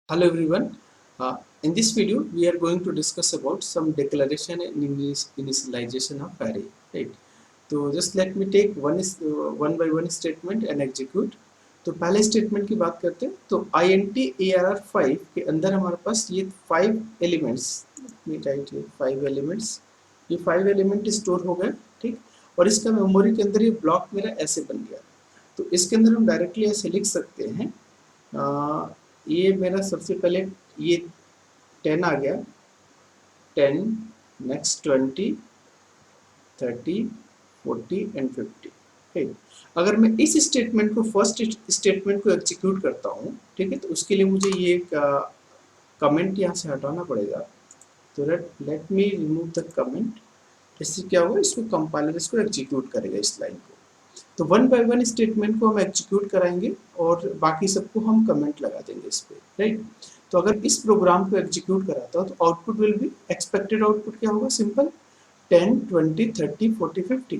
Hello everyone. In this video, we are going to discuss about some declaration and initialization of array. Right. तो just let me take one by one statement and execute. तो पहले statement की बात करते हैं. तो int arr5 के अंदर हमारे पास ये 5 एलिमेंट्स, राइट, ये 5 एलिमेंट्स, ये 5 एलिमेंट स्टोर हो गए. ठीक. और इसका मेमोरी के अंदर ये ब्लॉक मेरा ऐसे बन गया. तो इसके अंदर हम डायरेक्टली ऐसे लिख सकते हैं. ये मेरा सबसे पहले ये 10 आ गया. 10, नेक्स्ट 20, 30, 40 एंड 50. ठीक. अगर मैं इस स्टेटमेंट को फर्स्ट स्टेटमेंट को एग्जीक्यूट करता हूँ, ठीक है, तो उसके लिए मुझे ये कमेंट यहाँ से हटाना पड़ेगा. तो let me remove the comment. इससे क्या होगा, इसको कंपाइलर इसको एग्जीक्यूट करेगा इस लाइन को. तो वन बाय वन स्टेटमेंट को हम एग्जीक्यूट कराएंगे और बाकी सबको हम कमेंट लगा देंगे इस पे. राइट. तो अगर इस प्रोग्राम को एग्जीक्यूट कराता हूँ तो output will be, expected output क्या होगा, सिंपल 10, 20, 30, 40, 50.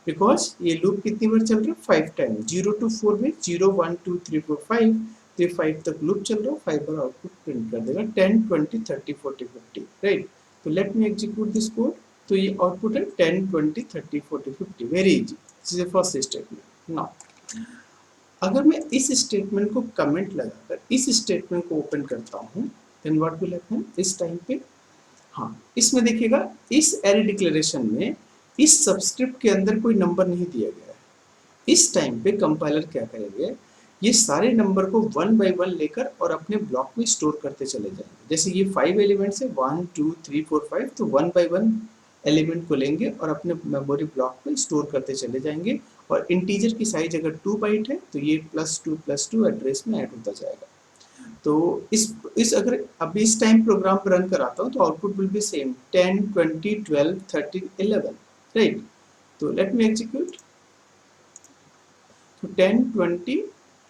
बिकॉज ये लूप कितनी बार चल रहा है, 5 टाइम. 0 to 4 में 0, 1, 2, 3, 4, 5, तो 5 तक लूप चल रहा है. 5 बार आउटपुट प्रिंट कर देगा 10, 20, 30, 40, 50. राइट. तो let me execute this code. तो ये आउटपुट है 10, 20, 30, 40, 50. Very easy. This is first statement. Now अगर मैं इस स्टेटमेंट को कमेंट लगाकर इस स्टेटमेंट को ओपन करता हूँ, देन व्हाट विल हैपन इस टाइम पे. हाँ, इसमें देखिएगा, इस एरे डिक्लेरेशन में इस सबस्क्रिप्ट के अंदर कोई नंबर नहीं दिया गया है. इस टाइम पे कंपाइलर क्या करेंगे, ये सारे नंबर को वन बाय वन लेकर और अपने ब्लॉक में स्टोर करते चले जाएंगे. जैसे ये 5 एलिमेंट्स है, 1, 2, 3, 4, 5, तो वन बाय वन एलिमेंट को लेंगे और अपने मेमोरी ब्लॉक में स्टोर करते चले जाएंगे. और इंटीजर की साइज अगर 2 बाइट है तो ये +2 एड्रेस में ऐड होता जाएगा. तो इस अगर अभी इस टाइम प्रोग्राम रन कराता हूँ तो output will be same 10, 20, 12, 13, 11. Right. तो लेट मी एग्जीक्यूट. तो 10, 20,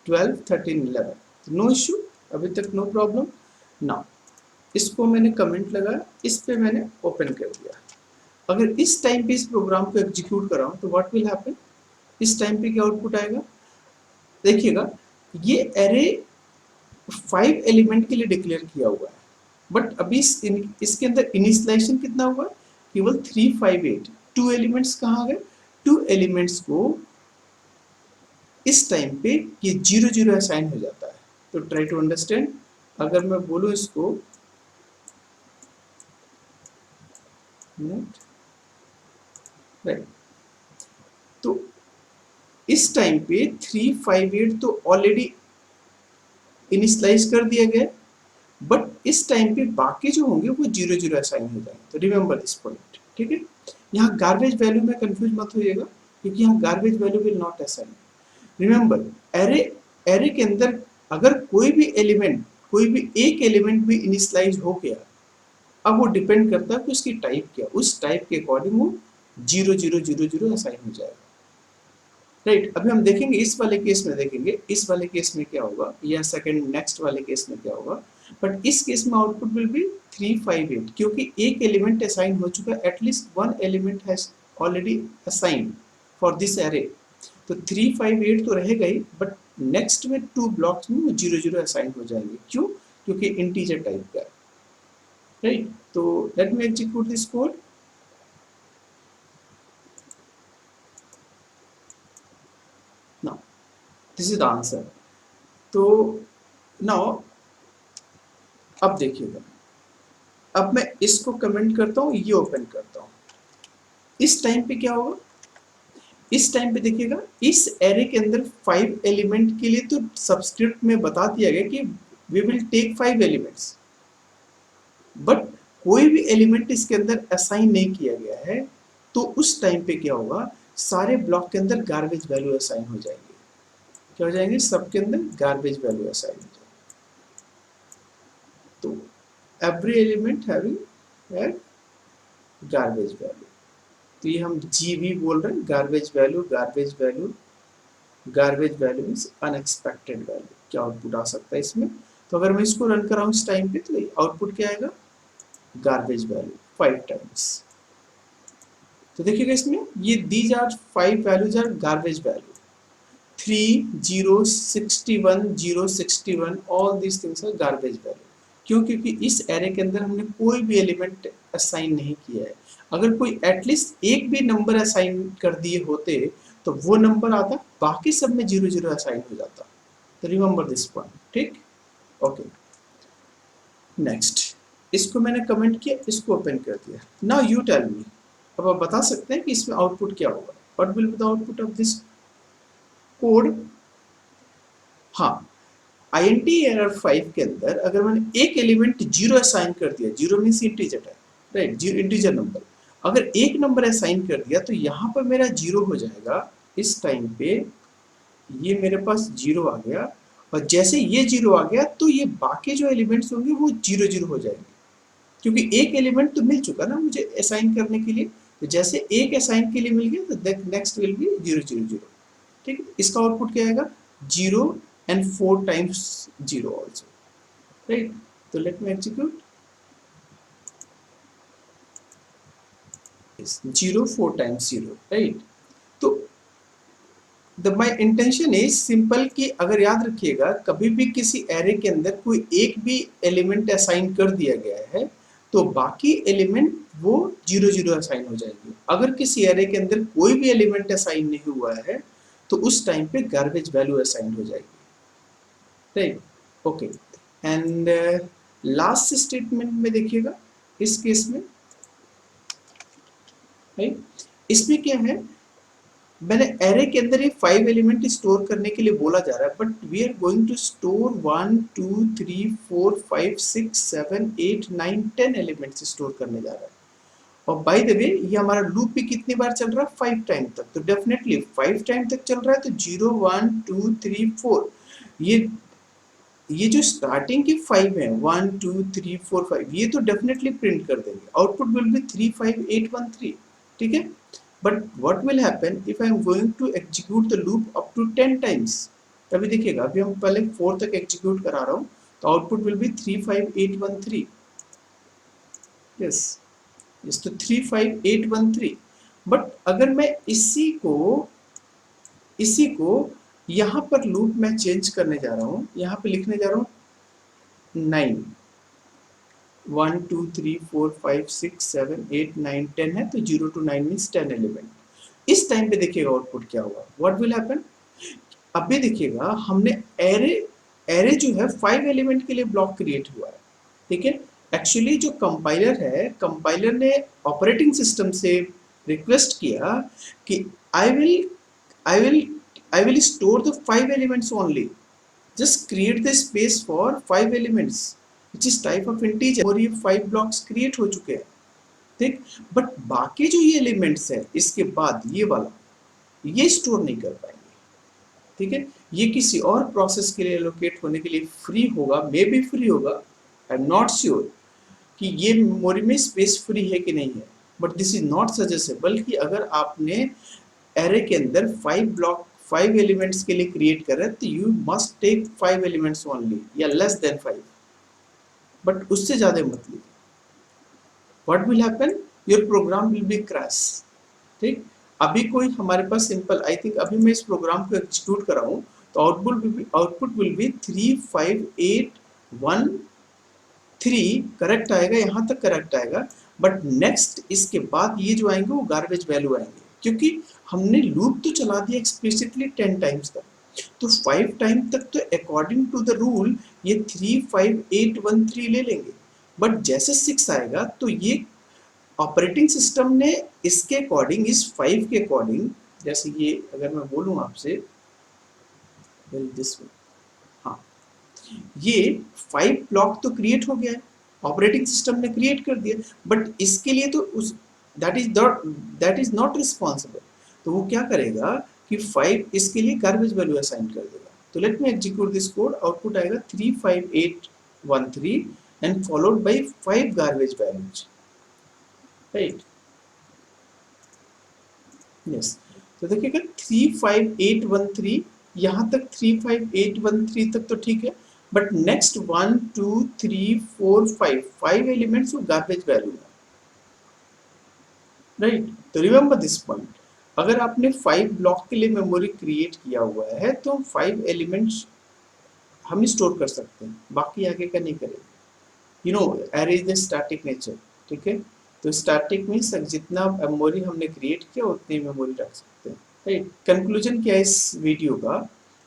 12, 13, 11. नो इश्यू, अभी तक नो प्रॉब्लम. नाउ इसको मैंने कमेंट लगाया, इस पे मैंने ओपन कर दिया. अगर इस टाइम पे इस प्रोग्राम को एग्जीक्यूट कराऊं तो व्हाट विल हैपन, इस टाइम पे क्या आउटपुट आएगा, देखिएगा. ये एरे 5 एलिमेंट के लिए डिक्लेयर किया हुआ है, बट अभी इसके अंदर इनिशियलाइजेशन कितना हुआ, केवल 3, 5, 8. 2 एलिमेंट्स कहाँ गए, 2 एलिमेंट्स को इस टाइम पे ये 0, 0 असाइन हो जाता है. तो ट्राई टू अंडरस्टैंड. अगर मैं बोलूं इसको राइट, तो इस टाइम पे 3, 5, 8 तो ऑलरेडी इनिशियलाइज कर दिया गया, बट इस टाइम पे बाकी जो होंगे वो 0, 0 असाइन हो जाएंगे. तो रिमेंबर दिस पॉइंट. ठीक है. यहाँ गार्बेज वैल्यू में कंफ्यूज मत होइएगा, क्योंकि यहाँ garbage value will not assign. Remember, array array के अंदर अगर कोई भी एक एलिमेंट भी इनिशियलाइज हो गया, अब वो डिपेंड करता है कि उसकी टाइप क्या, उस टाइप के अकॉर्डिंग वो 0, 0, 0, 0 असाइन हो जाएगा. राइट. अभी हम देखेंगे इस वाले केस में, देखेंगे इस वाले केस में क्या होगा, या सेकंड नेक्स्ट वाले केस में क्या होगा. बट इस केस में आउटपुट विल बी 3, 5, 8, क्योंकि एक एलिमेंट असाइन हो चुका है. At least one element has already assign for this array. तो 3, 5, 8 तो रहेगा ही, बट नेक्स्ट में 2 ब्लॉक्स में वो 0, 0 असाइन हो जाएंगे. क्यों, क्योंकि इंटीजर टाइप का है. राइट. तो let me execute this code. Now this is the answer. तो नाउ अब देखिएगा, अब मैं इसको कमेंट करता हूँ, ये ओपन करता हूँ. इस टाइम पे क्या होगा, इस टाइम पे देखिएगा, इस एरे के अंदर 5 एलिमेंट के लिए तो सबस्क्रिप्ट में बता दिया गया कि we will take 5 elements, but कोई भी एलिमेंट इसके अंदर असाइन नहीं किया गया है. तो उस टाइम पे क्या होगा, सारे ब्लॉक के अंदर गार्बेज वैल्यू असाइन हो जाएंगे. क्या हो जाएंगे, सबके अंदर गार्बेज वैल्यू असाइन हो जाएंगे. तो every element having a garbage value. तो ये हम जीवी बोल रहे हैं, garbage value, garbage value. Garbage value means unexpected value. क्या आउटपुट आ सकता है इसमें. तो अगर मैं इसको रन कराऊं इस टाइम पे, तो आउटपुट क्या आएगा, गार्बेज वैल्यू 5 टाइम्स. तो देखिएगा इसमें ये these are 5 values are garbage value. 3 0 61 0 61 all these things are garbage value। क्यों? क्योंकि इस एरे के अंदर हमने कोई भी एलिमेंट असाइन नहीं किया है। अगर कोई एटलीस्ट एक भी नंबर असाइन कर दिए होते तो वो नंबर आता, बाकी सब में 0 0 असाइन हो जाता। तो रिमेंबर दिस पॉइंट, ठीक? ओके, नेक्स्ट, इसको मैंने कमेंट किया, इसको ओपन कर दिया। नाउ यू टेल मी, अब आप बता सकते हैं कि इसमें आउटपुट क्या होगा? What will be the output of this code? हाँ, INT एरर 5 के अंदर अगर मैंने एक एलिमेंट 0 असाइन कर दिया, 0 मीन्स इंटीजर है, राइट, इंटीजर नंबर, अगर एक नंबर असाइन कर दिया तो यहाँ पर मेरा 0 हो जाएगा। इस टाइम पे ये मेरे पास 0 आ गया, और जैसे ये 0 आ गया तो ये बाकी जो एलिमेंट्स होंगे वो 0 0 हो जाएंगे, क्योंकि एक एलिमेंट तो मिल चुका ना मुझे असाइन करने के लिए। तो जैसे एक असाइन के लिए मिल गया तो नेक्स्ट विल बी 0 0 0, ठीक है? इसका आउटपुट क्या आएगा? 0 and 4 times 0 also, right? So let me execute this 0 4 times 0, right? तो my intention is simple कि अगर याद रखिएगा कभी भी किसी एरे के अंदर कोई एक भी एलिमेंट असाइन कर दिया गया है तो बाकी एलिमेंट वो 0 0 असाइन हो जाएंगे। अगर किसी एरे के अंदर कोई भी एलिमेंट असाइन नहीं हुआ है तो उस टाइम पे गार्बेज वैल्यू असाइन हो जाएगी, right? Okay, and last statement में देखिएगा इस केस में, राइट, इसमें क्या है, मैंने एरे के अंदर ये 5 एलिमेंट स्टोर करने के लिए बोला जा रहा है, but we are going to store 1 2 3 4 5 6 7 8 9 10 elements store करने जा रहा है। और बाय द वे ये हमारा लूप भी कितनी बार चल रहा है? 5 टाइम तक। तो डेफिनेटली 5 टाइम तक चल रहा है तो 0 1 2 3 4, ये जो स्टार्टिंग की 5 है 1 2 3 4 5, ये तो डेफिनेटली प्रिंट कर देंगे। आउटपुट विल बी 3 5 8 1 3, ठीक है? But what will happen if I am going to execute the loop up to 10 times? अभी देखिएगा, अभी हम पहले 4 तक एग्जीक्यूट करा रहा हूं तो आउटपुट विल बी 3 5 8 1 3। यस, इस तो 3 5 8 1 3। बट अगर मैं इसी को यहाँ पर लूप में चेंज करने जा रहा हूँ, यहाँ पे लिखने जा रहा हूँ 9 1 2 3 4 5 6 7 8 9 10 है तो 0 to 9 मीन्स 10 एलिमेंट। इस टाइम पे देखिएगा आउटपुट क्या होगा, व्हाट विल हैपन? अभी देखिएगा हमने एरे जो है 5 एलिमेंट के लिए ब्लॉक क्रिएट हुआ है, ठीक है? एक्चुअली जो कंपाइलर है, कंपाइलर ने ऑपरेटिंग सिस्टम से रिक्वेस्ट किया कि I will store the 5 elements only. Just create the space for 5 elements, which is type of integer, और ये 5 blocks create हो चुके हैं, ठीक? बट बाकी जो ये एलिमेंट्स है इसके बाद ये वाला, ये स्टोर नहीं कर पाएंगे, ठीक है? ये किसी और प्रोसेस के लिए एलोकेट होने के लिए फ्री होगा, मे बी फ्री होगा, आई एम नॉट श्योर कि ये मेमोरी में स्पेस फ्री है कि नहीं है, but this is not suggestible कि अगर आपने एरे के अंदर 5 एलिमेंट्स के लिए क्रिएट कर रहे हैं तो you must take 5 elements only या लेस देन 5, बट उससे ज्यादा मत लीजिए। What will happen? Your program will be crash, ठीक? अभी कोई हमारे पास सिंपल, आई थिंक अभी मैं इस प्रोग्राम को एग्जीक्यूट कर रहा हूँ तो आउटपुट विल बी 3 5 8 1 3, करेक्ट आएगा, यहाँ तक करेक्ट आएगा, बट नेक्स्ट इसके बाद ये जो आएंगे वो गार्बेज वैल्यू आएंगे, क्योंकि हमने लूप तो चला दिया एक्सप्लिसिटली 10 टाइम्स तक, तो 5 टाइम तक तो अकॉर्डिंग टू द रूल ये 3 5 8 1 3 ले लेंगे, बट जैसे 6 आएगा तो ये ऑपरेटिंग सिस्टम ने इसके अकॉर्डिंग, इस 5 के अकॉर्डिंग, जैसे ये अगर मैं बोलूँ आपसे दिस वे, हाँ, ये 5 ब्लॉक तो क्रिएट हो गया है, ऑपरेटिंग सिस्टम ने क्रिएट कर दिया, बट इसके लिए तो उस दैट इज नॉट रिस्पॉन्सिबल। तो वो क्या करेगा कि 5 इसके लिए गार्बेज वैल्यू असाइन कर देगा। तो let me execute this code, output आएगा 3 5 8 1 3 and followed by 5 garbage values, right? Yes, तो देखिएगा 3 5 8 1 3, यहाँ तक 3 5 8 1 3 तक तो ठीक है, बट नेक्स्ट 1 2 3 4 5 एलिमेंट्स वो गार्बेज वैल्यू है, राइट? तो रिमेंबर दिस पॉइंट, अगर आपने 5 ब्लॉक के लिए मेमोरी क्रिएट किया हुआ है तो 5 एलिमेंट्स हम स्टोर कर सकते हैं, बाकी आगे का नहीं करेंगे। You know array is the static nature, ठीक है। तो स्टैटिक मीन्स जितना मेमोरी हमने क्रिएट किया उतनी मेमोरी रख सकते हैं, राइट। कंक्लूजन क्या है इस वीडियो का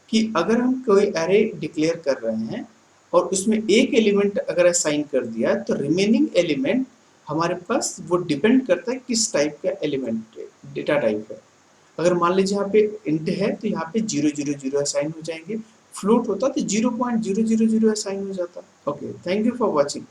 कि अगर हम कोई एरे डिक्लेयर कर रहे हैं और उसमें एक एलिमेंट अगर असाइन कर दिया तो रिमेनिंग एलिमेंट हमारे पास वो डिपेंड करता है किस टाइप का एलिमेंट डेटा टाइप है। अगर मान लीजिए यहाँ पे इंट है तो यहाँ पे 000 असाइन हो जाएंगे, फ्लोट होता तो 0.000 असाइन हो जाता। Okay, thank you for watching.